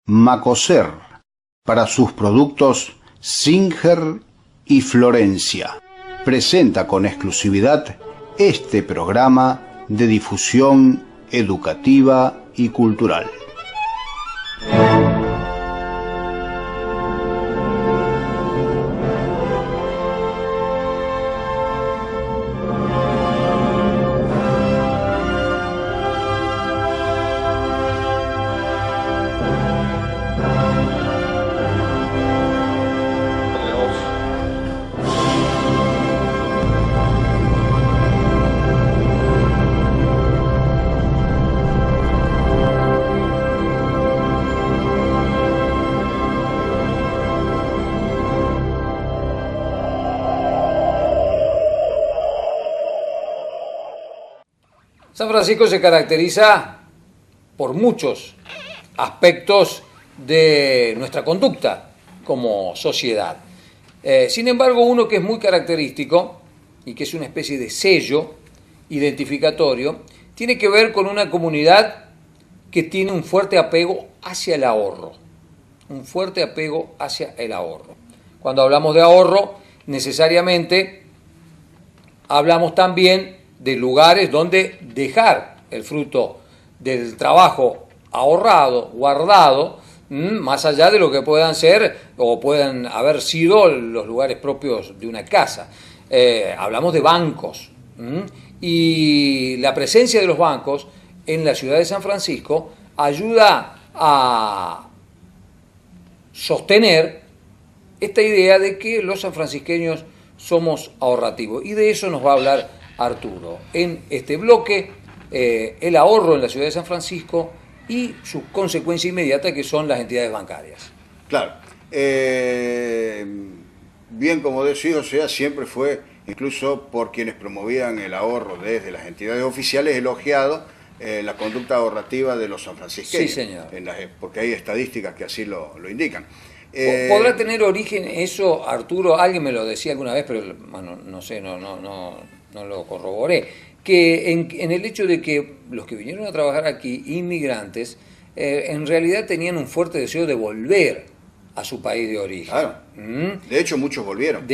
Macoser, para sus productos Singer y Florencia, presenta con exclusividad este programa de difusión educativa y cultural. San Francisco se caracteriza por muchos aspectos de nuestra conducta como sociedad. Sin embargo, uno que es muy característico y que es una especie de sello identificatorio, tiene que ver con una comunidad que tiene un fuerte apego hacia el ahorro. Un fuerte apego hacia el ahorro. Cuando hablamos de ahorro, necesariamente hablamos también de lugares donde dejar el fruto del trabajo ahorrado, guardado, más allá de lo que puedan ser o puedan haber sido los lugares propios de una casa. Hablamos de bancos, y la presencia de los bancos en la ciudad de San Francisco ayuda a sostener esta idea de que los sanfrancisqueños somos ahorrativos, y de eso nos va a hablar Arturo en este bloque, el ahorro en la ciudad de San Francisco y su consecuencia inmediata, que son las entidades bancarias. Claro, bien como decía, o sea, siempre fue, incluso por quienes promovían el ahorro desde las entidades oficiales, elogiado la conducta ahorrativa de los sanfrancisqueños. Sí, señor. Porque hay estadísticas que así lo indican. ¿Podrá tener origen eso, Arturo? Alguien me lo decía alguna vez, pero bueno, no sé, no lo corroboré, que en el hecho de que los que vinieron a trabajar aquí, inmigrantes, en realidad tenían un fuerte deseo de volver a su país de origen. Claro. De hecho, muchos volvieron.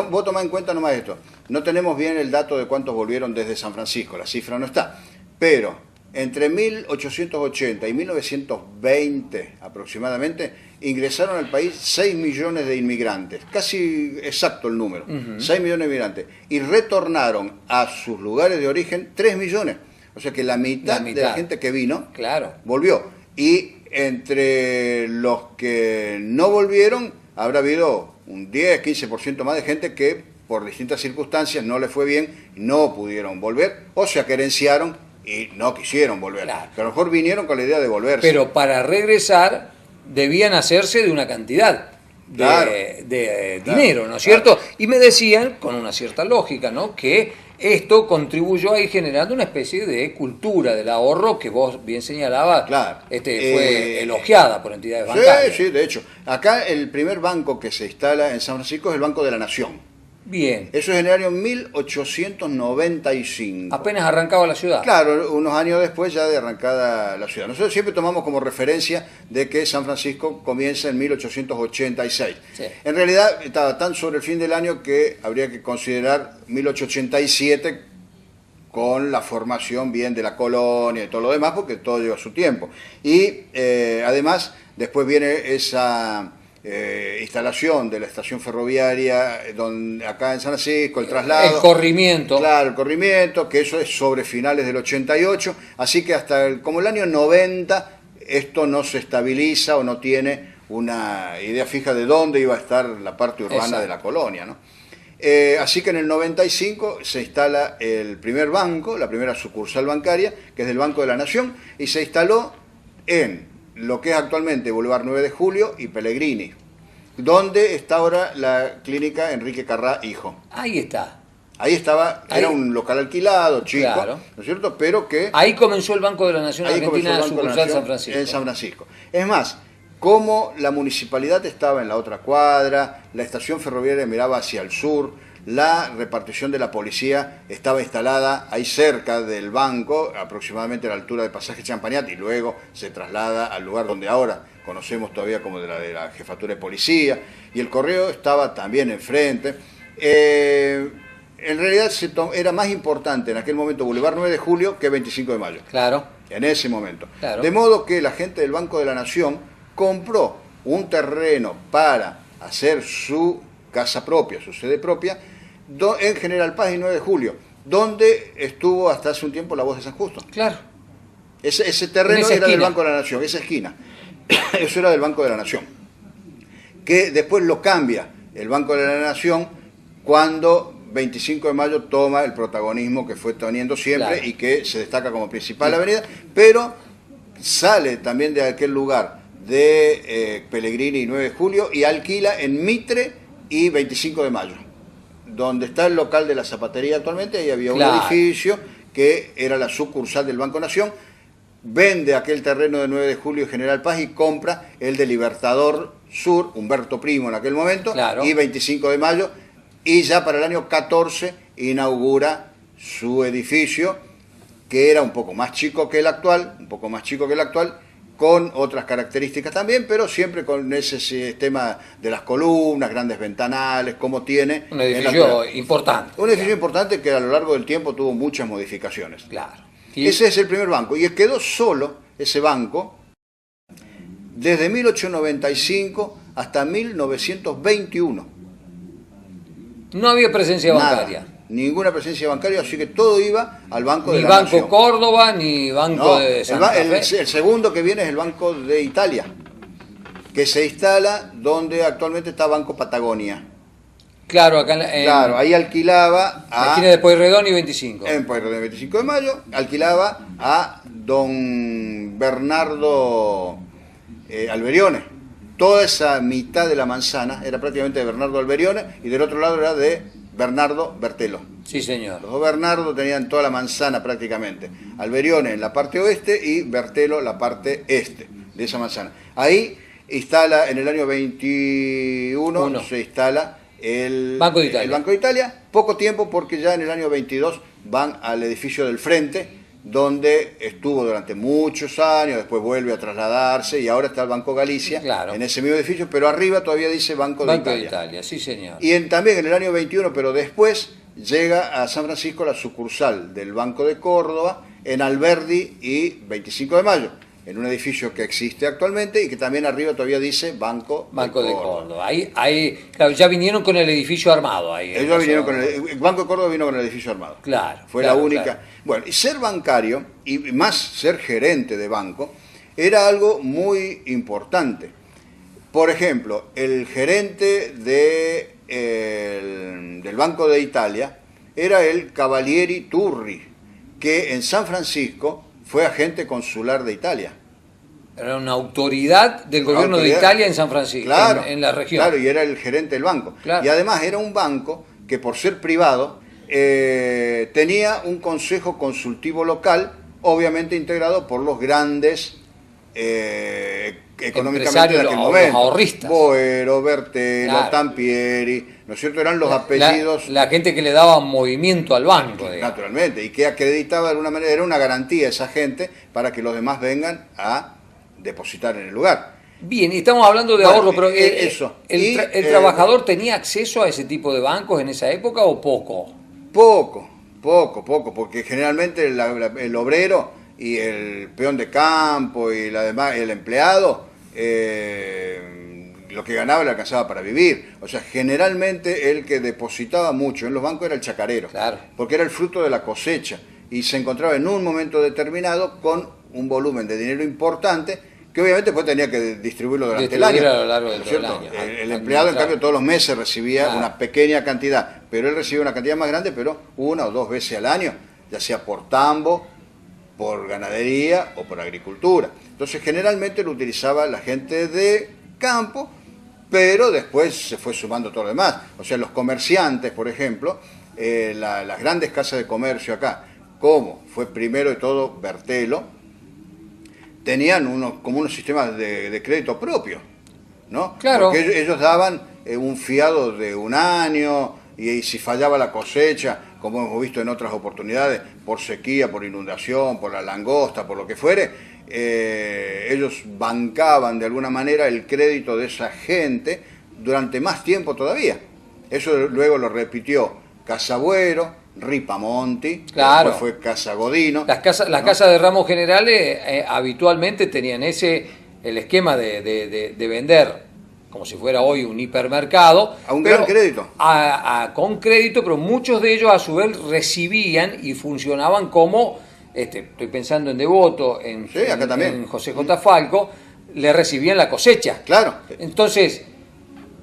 Vos tomá en cuenta nomás esto. No tenemos bien el dato de cuántos volvieron desde San Francisco, la cifra no está. Pero entre 1880 y 1920 aproximadamente, ingresaron al país 6 millones de inmigrantes, casi exacto el número, 6 millones de inmigrantes, y retornaron a sus lugares de origen 3 millones. O sea que la mitad de la gente que vino, claro, volvió. Y entre los que no volvieron, habrá habido un 10-15% más de gente que por distintas circunstancias no les fue bien, no pudieron volver, o se querenciaron y no quisieron volver. Claro. Pero a lo mejor vinieron con la idea de volverse. Pero para regresar debían hacerse de una cantidad de dinero, ¿no es cierto? Claro. Y me decían, con una cierta lógica, ¿no?, que esto contribuyó a ir generando una especie de cultura del ahorro que vos bien señalabas, claro. Fue elogiada por entidades bancarias. Sí, de hecho. Acá el primer banco que se instala en San Francisco es el Banco de la Nación. Bien. Eso es en el año 1895. Apenas arrancaba la ciudad. Claro, unos años después ya de arrancada la ciudad. Nosotros siempre tomamos como referencia de que San Francisco comienza en 1886. Sí. En realidad estaba tan sobre el fin del año que habría que considerar 1887 con la formación bien de la colonia y todo lo demás, porque todo lleva su tiempo. Y además después viene esa instalación de la estación ferroviaria acá en San Francisco, el traslado. El corrimiento. Claro, el corrimiento, que eso es sobre finales del 88, así que hasta como el año 90 esto no se estabiliza o no tiene una idea fija de dónde iba a estar la parte urbana. Exacto. De la colonia, ¿no? Así que en el 95 se instala el primer banco, la primera sucursal bancaria, que es del Banco de la Nación, y se instaló en lo que es actualmente Boulevard 9 de Julio y Pellegrini, donde está ahora la clínica Enrique Carrá Hijo. Ahí está. Ahí estaba, era un local alquilado, chico, claro, ¿no es cierto? Pero que... Ahí comenzó el Banco de la Nación Argentina, sucursal San Francisco. En San Francisco. Es más, como la municipalidad estaba en la otra cuadra, la estación ferroviaria miraba hacia el sur, la repartición de la policía estaba instalada ahí cerca del banco, aproximadamente a la altura de Pasaje Champagnat, y luego se traslada al lugar donde ahora conocemos todavía como de la jefatura de policía, y el correo estaba también enfrente. En realidad era más importante en aquel momento Boulevard 9 de Julio que 25 de Mayo. Claro. En ese momento. Claro. De modo que la gente del Banco de la Nación compró un terreno para hacer su casa propia, su sede propia, en General Paz y 9 de Julio, donde estuvo hasta hace un tiempo la Voz de San Justo. Claro. Ese terreno era del Banco de la Nación, esa esquina. Eso era del Banco de la Nación. Que después lo cambia el Banco de la Nación cuando 25 de Mayo toma el protagonismo que fue teniendo siempre, claro, y que se destaca como principal avenida, pero sale también de aquel lugar de Pellegrini y 9 de Julio y alquila en Mitre y 25 de Mayo, donde está el local de la zapatería actualmente. Ahí había, claro, un edificio que era la sucursal del Banco Nación. Vende aquel terreno de 9 de Julio y General Paz y compra el de Libertador Sur, Humberto Primo en aquel momento, claro, y 25 de Mayo, y ya para el año 14 inaugura su edificio, que era un poco más chico que el actual, con otras características también, pero siempre con ese sistema de las columnas, grandes ventanales, como tiene... Un edificio importante. Un edificio importante que a lo largo del tiempo tuvo muchas modificaciones. Claro. Ese es el primer banco, y quedó solo ese banco desde 1895 hasta 1921. No había presencia bancaria. Ninguna presencia bancaria, así que todo iba al Banco de la Nación. Ni Nación. Banco Córdoba, ni Banco de Santa Fe. El segundo que viene es el Banco de Italia, que se instala donde actualmente está Banco Patagonia. Claro, acá claro, ahí alquilaba a... La esquina de Pueyrredón y 25. En Pueyrredón y 25 de Mayo, alquilaba a don Bernardo Alberione. Toda esa mitad de la manzana era prácticamente de Bernardo Alberione y del otro lado era de Bernardo Bertelo. Sí, señor. Los dos Bernardo tenían toda la manzana prácticamente. Alberione en la parte oeste y Bertelo la parte este de esa manzana. Ahí instala, en el año 21, se instala el Banco de Italia. Poco tiempo, porque ya en el año 22 van al edificio del Frente, donde estuvo durante muchos años, después vuelve a trasladarse y ahora está el Banco Galicia, claro, en ese mismo edificio, pero arriba todavía dice Banco de Italia, sí señor. Y también en el año 21, pero después, llega a San Francisco la sucursal del Banco de Córdoba en Alberdi y 25 de Mayo, en un edificio que existe actualmente y que también arriba todavía dice Banco de Córdoba. Ahí, claro, ya vinieron con el edificio armado. Ellos vinieron con el Banco de Córdoba vino con el edificio armado. Claro. Fue la única. Claro. Bueno, y ser bancario, y más ser gerente de banco, era algo muy importante. Por ejemplo, el gerente del Banco de Italia era el Cavalieri Turri, que en San Francisco fue agente consular de Italia. Era una autoridad del gobierno de Italia en San Francisco, claro, en la región. Claro, y era el gerente del banco. Claro. Y además era un banco que, por ser privado, tenía un consejo consultivo local, obviamente integrado por los grandes económicamente de aquel momento. Los ahorristas. Boero, Bertelo, claro, Tampieri, ¿no es cierto? Eran los apellidos... La gente que le daba movimiento al banco. Naturalmente, y que acreditaba de alguna manera, era una garantía esa gente para que los demás vengan a depositar en el lugar. Bien, y estamos hablando de ahorro, pero ¿el trabajador tenía acceso a ese tipo de bancos en esa época o poco? Poco, porque generalmente el obrero y el peón de campo y el empleado, lo que ganaba le alcanzaba para vivir. O sea, generalmente el que depositaba mucho en los bancos era el chacarero, claro, porque era el fruto de la cosecha y se encontraba en un momento determinado con un volumen de dinero importante que obviamente después tenía que distribuirlo durante el año. A lo largo de todo el año. El empleado, en cambio, todos los meses recibía una pequeña cantidad, pero él recibía una cantidad más grande, pero 1 o 2 veces al año, ya sea por tambo, por ganadería o por agricultura. Entonces, generalmente lo utilizaba la gente de campo, pero después se fue sumando todo lo demás. O sea, los comerciantes, por ejemplo, las grandes casas de comercio acá, como fue primero de todo Bertelo, tenían unos sistemas de crédito propio, ¿no? Claro. Porque ellos daban un fiado de 1 año, y si fallaba la cosecha, como hemos visto en otras oportunidades, por sequía, por inundación, por la langosta, por lo que fuere, ellos bancaban de alguna manera el crédito de esa gente durante más tiempo todavía. Eso luego lo repitió Casabuero, Ripamonti, claro. Después fue Casagodino. Las casas de ramos generales habitualmente tenían el esquema de vender como si fuera hoy un hipermercado. A un gran crédito. Con crédito, pero muchos de ellos a su vez recibían y funcionaban como, estoy pensando en Devoto, acá también. En José J. Falco, le recibían la cosecha. Claro. Entonces...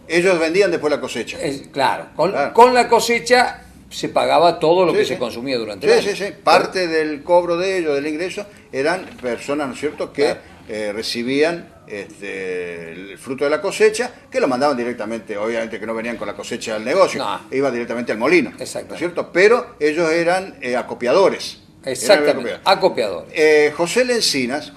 ellos vendían después la cosecha. Claro, con la cosecha se pagaba todo lo que se consumía durante el año. Sí. Parte del cobro de ellos, del ingreso, eran personas, ¿no es cierto?, que recibían el fruto de la cosecha, que lo mandaban directamente, obviamente que no venían con la cosecha al negocio, iba directamente al molino, ¿no es cierto? Pero ellos eran acopiadores. Exactamente, acopiadores. José Lencinas,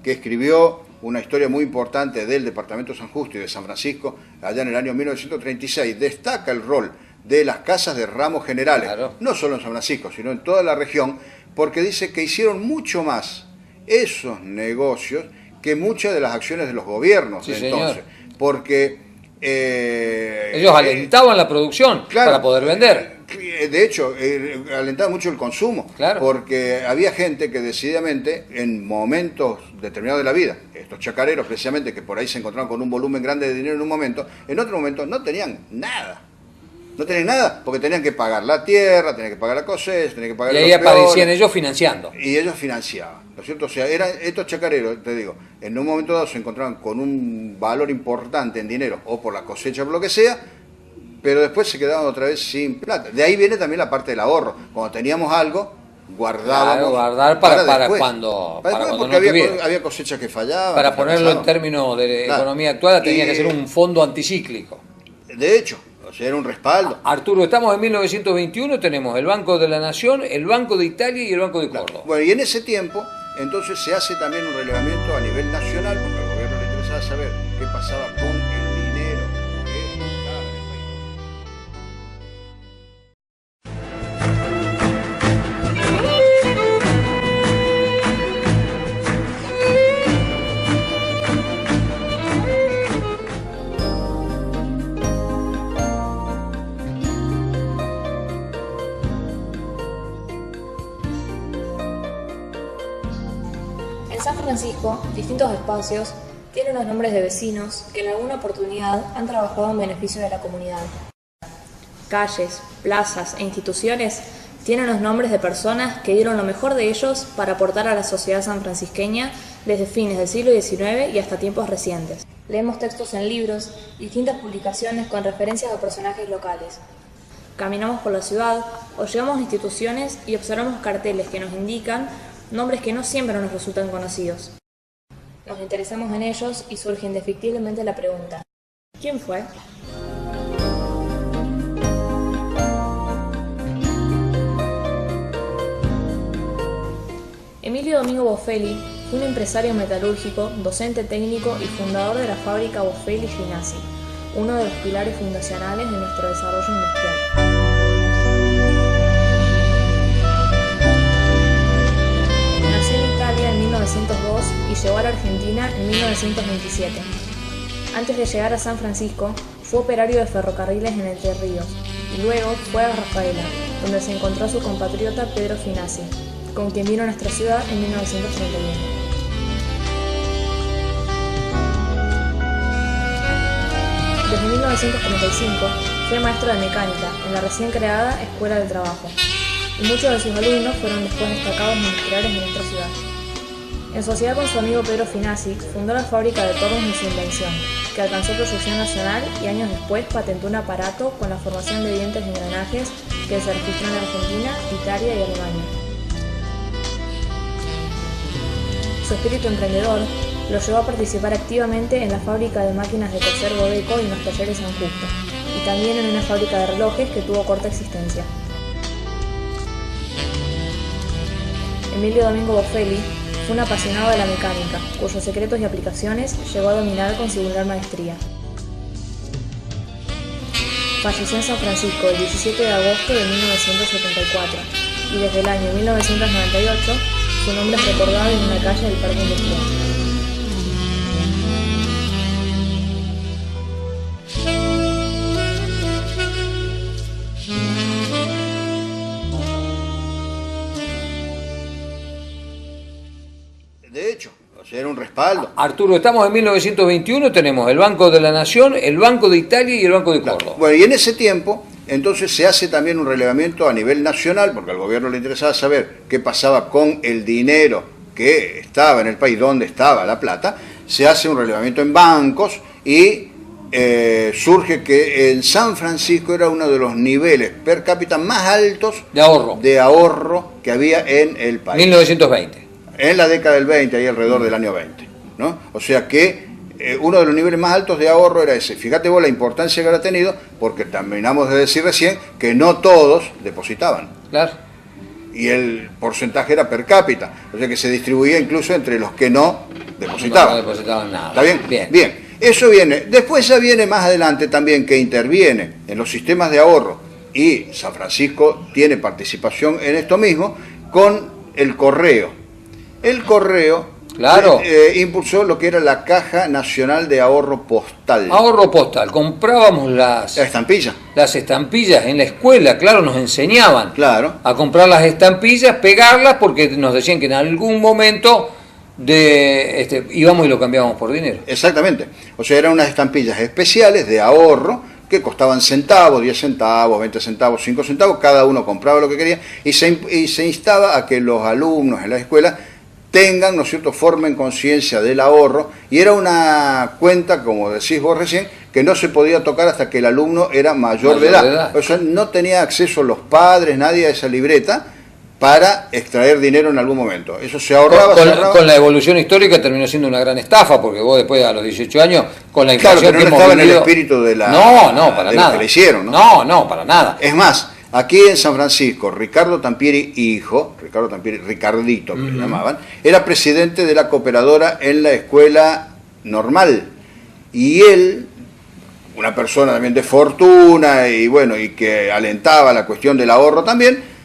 que escribió una historia muy importante del departamento de San Justo y de San Francisco, allá en el año 1936, destaca el rol de las casas de ramos generales, no solo en San Francisco, sino en toda la región, porque dice que hicieron mucho más esos negocios que muchas de las acciones de los gobiernos de entonces, porque ellos alentaban la producción para poder vender. De hecho, alentaba mucho el consumo, porque había gente que decididamente en momentos determinados de la vida, estos chacareros precisamente que por ahí se encontraban con un volumen grande de dinero en un momento, en otro momento no tenían nada. No tenían nada porque tenían que pagar la tierra, tenían que pagar la cosecha, tenían que pagar y ahí aparecían ellos financiando. Y ellos financiaban, ¿no es cierto? O sea, estos chacareros, te digo, en un momento dado se encontraban con un valor importante en dinero, o por la cosecha o por lo que sea, pero después se quedaban otra vez sin plata. De ahí viene también la parte del ahorro. Cuando teníamos algo, guardábamos. Guardar para cuando porque había cosechas que fallaban. Para ponerlo en términos de economía actual, tenía que ser un fondo anticíclico. De hecho, o sea, era un respaldo. Arturo, estamos en 1921, tenemos el Banco de la Nación, el Banco de Italia y el Banco de Córdoba. Bueno, y en ese tiempo, entonces se hace también un relevamiento a nivel nacional, porque al gobierno le interesaba saber qué pasaba con el dinero que estaba en el país. En San Francisco, distintos espacios tienen los nombres de vecinos que en alguna oportunidad han trabajado en beneficio de la comunidad. Calles, plazas e instituciones tienen los nombres de personas que dieron lo mejor de ellos para aportar a la sociedad sanfrancisqueña desde fines del siglo XIX y hasta tiempos recientes. Leemos textos en libros, distintas publicaciones con referencias a personajes locales. Caminamos por la ciudad o llegamos a instituciones y observamos carteles que nos indican nombres que no siempre nos resultan conocidos. Nos interesamos en ellos y surge indefectiblemente la pregunta: ¿quién fue? Emilio Domingo Boffelli fue un empresario metalúrgico, docente técnico y fundador de la fábrica Boffelli Finassi, uno de los pilares fundacionales de nuestro desarrollo industrial. En 1902 y llegó a la Argentina en 1927. Antes de llegar a San Francisco, fue operario de ferrocarriles en Entre Ríos y luego fue a Rafaela, donde se encontró a su compatriota Pedro Finassi, con quien vino a nuestra ciudad en 1931. Desde 1935 fue maestro de mecánica en la recién creada Escuela del Trabajo, y muchos de sus alumnos fueron después destacados industriales de nuestra ciudad. En sociedad con su amigo Pedro Finassi, fundó la fábrica de tornos de su invención, que alcanzó proyección nacional y años después patentó un aparato con la formación de dientes y engranajes que se registró en Argentina, Italia y Alemania. Su espíritu emprendedor lo llevó a participar activamente en la fábrica de máquinas de coser Godeco y en los talleres San Justo, y también en una fábrica de relojes que tuvo corta existencia. Emilio Domingo Boffelli fue un apasionado de la mecánica, cuyos secretos y aplicaciones llegó a dominar con singular maestría. Falleció en San Francisco el 17 de agosto de 1974 y desde el año 1998 su nombre es recordado en una calle del Parque Industrial. De hecho, o sea, era un respaldo. Arturo, estamos en 1921, tenemos el Banco de la Nación, el Banco de Italia y el Banco de Córdoba. Bueno, y en ese tiempo, entonces se hace también un relevamiento a nivel nacional, porque al gobierno le interesaba saber qué pasaba con el dinero que estaba en el país, dónde estaba la plata. Se hace un relevamiento en bancos y surge que en San Francisco era uno de los niveles per cápita más altos de ahorro que había en el país. 1920. En la década del 20, ahí alrededor del año 20, ¿no? O sea que uno de los niveles más altos de ahorro era ese. Fíjate vos la importancia que habrá tenido, porque terminamos de decir recién que no todos depositaban. Claro. Y el porcentaje era per cápita, o sea que se distribuía incluso entre los que no depositaban. No depositaban nada. ¿Está bien? Bien. Bien. Eso viene. Después ya viene más adelante también que interviene en los sistemas de ahorro, y San Francisco tiene participación en esto mismo, con el correo. El correo, claro, impulsó lo que era la Caja Nacional de Ahorro Postal. Ahorro postal. Comprábamos las La estampilla. Las estampillas en la escuela, claro, nos enseñaban Claro. a comprar las estampillas, pegarlas, porque nos decían que en algún momento íbamos y lo cambiábamos por dinero. Exactamente. O sea, eran unas estampillas especiales de ahorro que costaban centavos, 10 centavos, 20 centavos, 5 centavos, cada uno compraba lo que quería y se instaba a que los alumnos en la escuela tengan, ¿no es cierto?, formen conciencia del ahorro, y era una cuenta, como decís vos recién, que no se podía tocar hasta que el alumno era mayor de edad. O sea, no tenía acceso los padres, nadie a esa libreta para extraer dinero en algún momento. Eso se ahorraba. Con la evolución histórica terminó siendo una gran estafa, porque vos después a los 18 años, con la inflación claro, pero no que hemos estaba en el vivido... espíritu de la... No, para de nada. Lo que le hicieron, ¿no? No, para nada. Es más, aquí en San Francisco, Ricardo Tampieri hijo, Ricardo Tampieri, Ricardito que le llamaban, era presidente de la cooperadora en la escuela normal. Y él, una persona también de fortuna y bueno, y que alentaba la cuestión del ahorro también,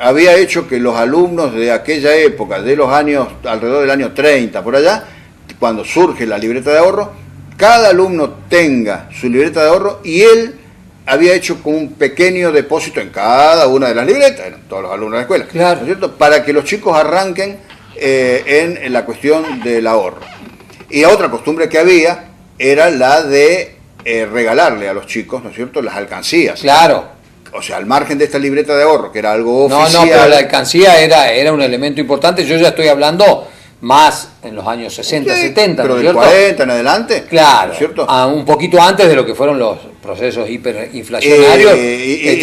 había hecho que los alumnos de aquella época, de los años, alrededor del año 30, por allá, cuando surge la libreta de ahorro, cada alumno tenga su libreta de ahorro, y él había hecho como un pequeño depósito en cada una de las libretas, eran todos los alumnos de la escuela, claro, ¿no es cierto?, para que los chicos arranquen en la cuestión del ahorro. Y otra costumbre que había era la de regalarle a los chicos, ¿no es cierto?, las alcancías. Claro. O sea, al margen de esta libreta de ahorro, que era algo oficial. No, pero la alcancía era un elemento importante. Yo ya estoy hablando más en los años 60, sí, 70, pero ¿no es del cierto? 40 en adelante. Claro, ¿no es cierto? Un poquito antes de lo que fueron los procesos hiperinflacionarios.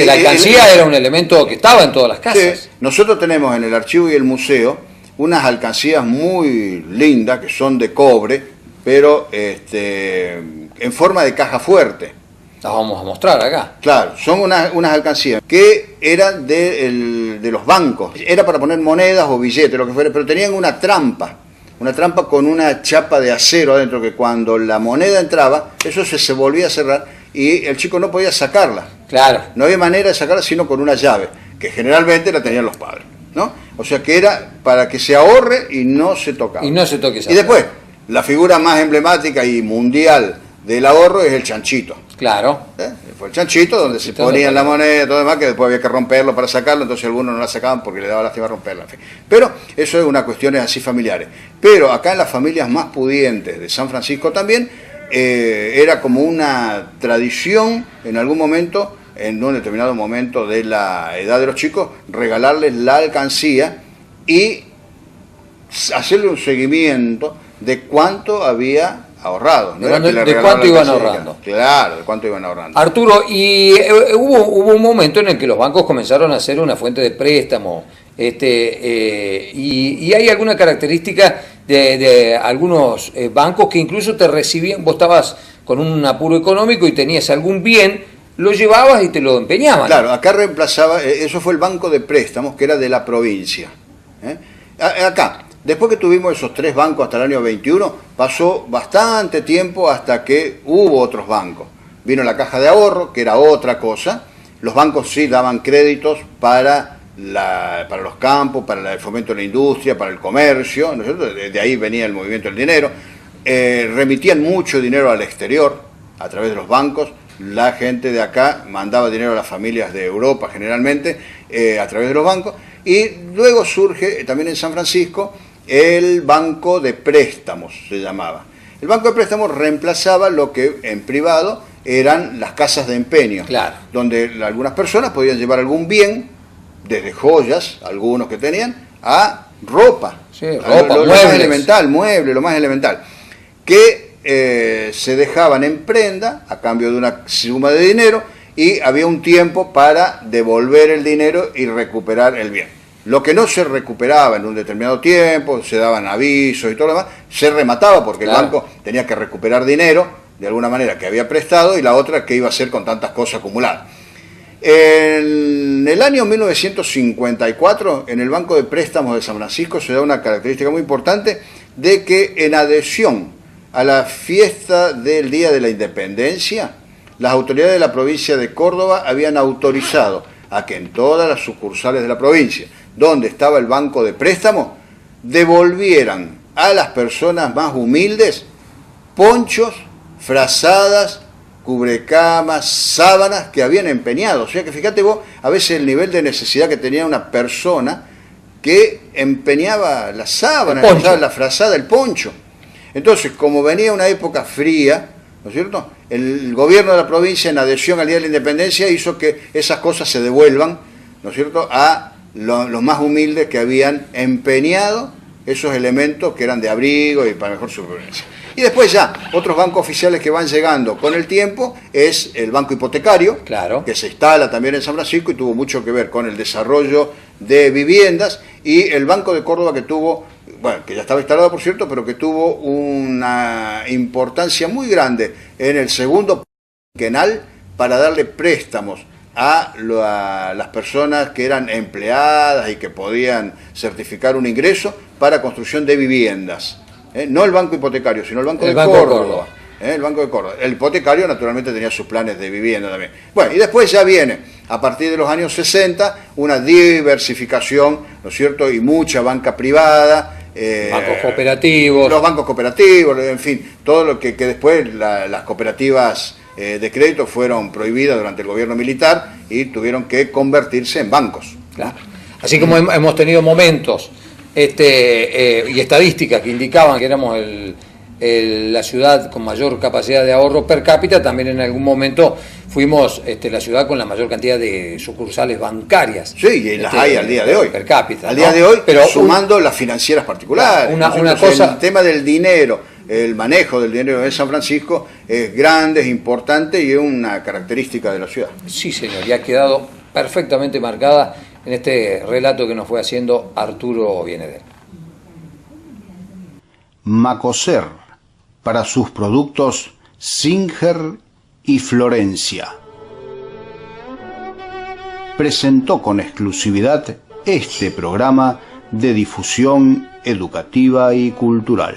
La alcancía era un elemento que estaba en todas las casas. Sí. Nosotros tenemos en el archivo y el museo unas alcancías muy lindas, que son de cobre, pero en forma de caja fuerte. Las vamos a mostrar acá. Claro, son unas alcancías que eran de los bancos. Era para poner monedas o billetes, lo que fuera, pero tenían una trampa con una chapa de acero adentro, que cuando la moneda entraba, eso se volvía a cerrar y el chico no podía sacarla. Claro. No había manera de sacarla sino con una llave, que generalmente la tenían los padres, ¿no? O sea que era para que se ahorre y no se tocaba. Y no se toque esa. Y después, la figura más emblemática y mundial del ahorro es el chanchito. Claro. Fue el chanchito donde se ponían la moneda y todo demás, que después había que romperlo para sacarlo, entonces algunos no la sacaban porque le daba lástima romperla. En fin. Pero eso es una cuestión así familiares. Pero acá en las familias más pudientes de San Francisco también, era como una tradición en algún momento, en un determinado momento de la edad de los chicos, regalarles la alcancía y hacerle un seguimiento de cuánto había ahorrado. ¿No? ¿De cuánto iban ahorrando? Claro, de cuánto iban ahorrando. Arturo, y hubo un momento en el que los bancos comenzaron a ser una fuente de préstamo, y hay alguna característica de algunos bancos que incluso te recibían, vos estabas con un apuro económico y tenías algún bien, lo llevabas y te lo empeñaban. Claro, acá reemplazaba, eso fue el banco de préstamos, que era de la provincia. Acá, después que tuvimos esos 3 bancos hasta el año 21, pasó bastante tiempo hasta que hubo otros bancos. vino la caja de ahorro, que era otra cosa. Los bancos sí daban créditos para los campos, para el fomento de la industria, para el comercio, ¿no es cierto? De ahí venía el movimiento del dinero. Remitían mucho dinero al exterior a través de los bancos. La gente de acá mandaba dinero a las familias de Europa generalmente a través de los bancos. Y luego surge también en San Francisco el banco de préstamos, se llamaba. El banco de préstamos reemplazaba lo que en privado eran las casas de empeño, claro, donde algunas personas podían llevar algún bien, desde joyas, algunos que tenían, a ropa. Sí, ropa, lo más elemental, mueble, lo más elemental, que se dejaban en prenda a cambio de una suma de dinero y había un tiempo para devolver el dinero y recuperar el bien. Lo que no se recuperaba en un determinado tiempo, se daban avisos y todo lo demás, se remataba porque claro, el banco tenía que recuperar dinero de alguna manera que había prestado y la otra que iba a hacer con tantas cosas acumuladas. En el año 1954, en el Banco de Préstamos de San Francisco se da una característica muy importante de que en adhesión a la fiesta del Día de la Independencia, las autoridades de la provincia de Córdoba habían autorizado a que en todas las sucursales de la provincia, donde estaba el Banco de Préstamos, devolvieran a las personas más humildes ponchos, frazadas, cubrecamas, sábanas que habían empeñado. O sea que fíjate vos, a veces el nivel de necesidad que tenía una persona que empeñaba la sábana, la frazada, el poncho. Entonces, como venía una época fría, ¿no es cierto?, el gobierno de la provincia, en adhesión al Día de la Independencia, hizo que esas cosas se devuelvan, ¿no es cierto?, a los más humildes que habían empeñado esos elementos que eran de abrigo y para mejor supervivencia. Y después ya, otros bancos oficiales que van llegando con el tiempo es el banco hipotecario, claro, que se instala también en San Francisco y tuvo mucho que ver con el desarrollo de viviendas, y el Banco de Córdoba que tuvo, bueno, que ya estaba instalado por cierto, pero que tuvo una importancia muy grande en el segundo quinquenal para darle préstamos a las personas que eran empleadas y que podían certificar un ingreso para construcción de viviendas. No el banco hipotecario, sino el Banco de Córdoba. El Banco de Córdoba. El hipotecario naturalmente tenía sus planes de vivienda también. Bueno, y después ya viene, a partir de los años 60, una diversificación, ¿no es cierto?, y mucha banca privada. Bancos cooperativos. Los bancos cooperativos, en fin, todo lo que después las cooperativas de crédito fueron prohibidas durante el gobierno militar y tuvieron que convertirse en bancos. Claro. Así como hemos tenido momentos y estadísticas que indicaban que éramos la ciudad con mayor capacidad de ahorro per cápita, también en algún momento fuimos la ciudad con la mayor cantidad de sucursales bancarias. Sí, y las hay al día de hoy. Per cápita. Al día de hoy, pero sumando las financieras particulares. Una cosa, el tema del dinero, el manejo del dinero en San Francisco es grande, es importante y es una característica de la ciudad. Sí, señor, y ha quedado perfectamente marcada en este relato que nos fue haciendo Arturo Bieneder. Macoser, para sus productos Singer y Florencia. Presentó con exclusividad este programa de difusión educativa y cultural.